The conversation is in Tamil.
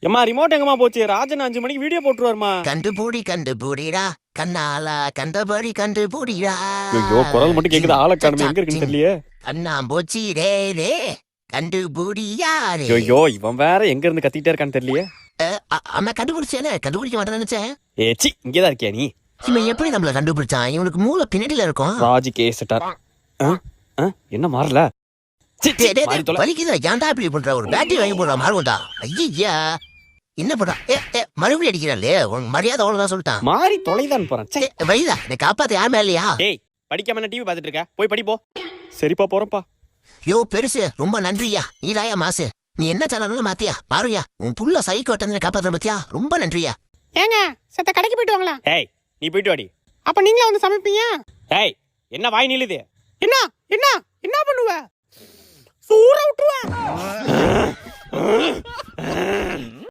ஏமா ரிமோட் எங்கம்மா போச்சு? ராஜன் 5 மணிக்கு வீடியோ போட்டுருவாருமா. கண்டுபூடிடா கண்ணால கண்டபடி கண்டுபூடிடா. ஐயோ குரல் மட்டும் கேக்குது, ஆளை காணுமே, எங்க இருக்குன்னு தெரியலையே. கண்ணாம்பூச்சி ரே ரே கண்டுபூடியா ரே. ஐயோ இவன் வேற எங்க இருந்து கத்திட்டே இருக்கான்னு தெரியலையே. அம்மா கண்டுபிடிச்சேனே, கண்டுபிடிக்க மாட்டேன்னு நினைச்சேன். ஏச்சி இங்கேதான் இருக்கியா நீ? இவன் எப்படி நம்மள கண்டுபிடிச்சான்? இவனுக்கு மூளை பின்னாடில இருக்கும். ராஜி கேசட்டார். என்ன மாறல? வலிக்குதா? ஏன்டா இப்படி பண்ற? ஒரு பேட்டரி வாங்கி போடுற மாறுண்டா. ஐயா என்ன பண்றா? மறுபடியும் அடிக்கிறாளே, உனக்கு மரியாதை அவ்வளவுதான் சொல்லிட்டான். மாறி தொலைதான் போறான். வழிதா நீ காப்பாத்த யாருமே இல்லையா? ஏய் படிக்காம என்ன டிவி பாத்துட்டு இருக்க? போய் படிப்போ. சரிப்பா போறப்பா. யோ பெருசு ரொம்ப நன்றியா. நீதாயா மாசு. நீ என்ன சேனல் மாத்தியா பாருயா. உன் புள்ள சைக்கோ வட்டனை காப்பாத்த பத்தியா ரொம்ப நன்றியா. ஏங்க சத்த கடைக்கு போயிட்டு வாங்களா? ஏய் நீ போயிட்டு வாடி. அப்ப நீங்களே வந்து சமைப்பீங்க? ஏய் என்ன வாய் நிலுது? என்ன என்ன என்ன பண்ணுவ? சூற விட்டுருவேன்.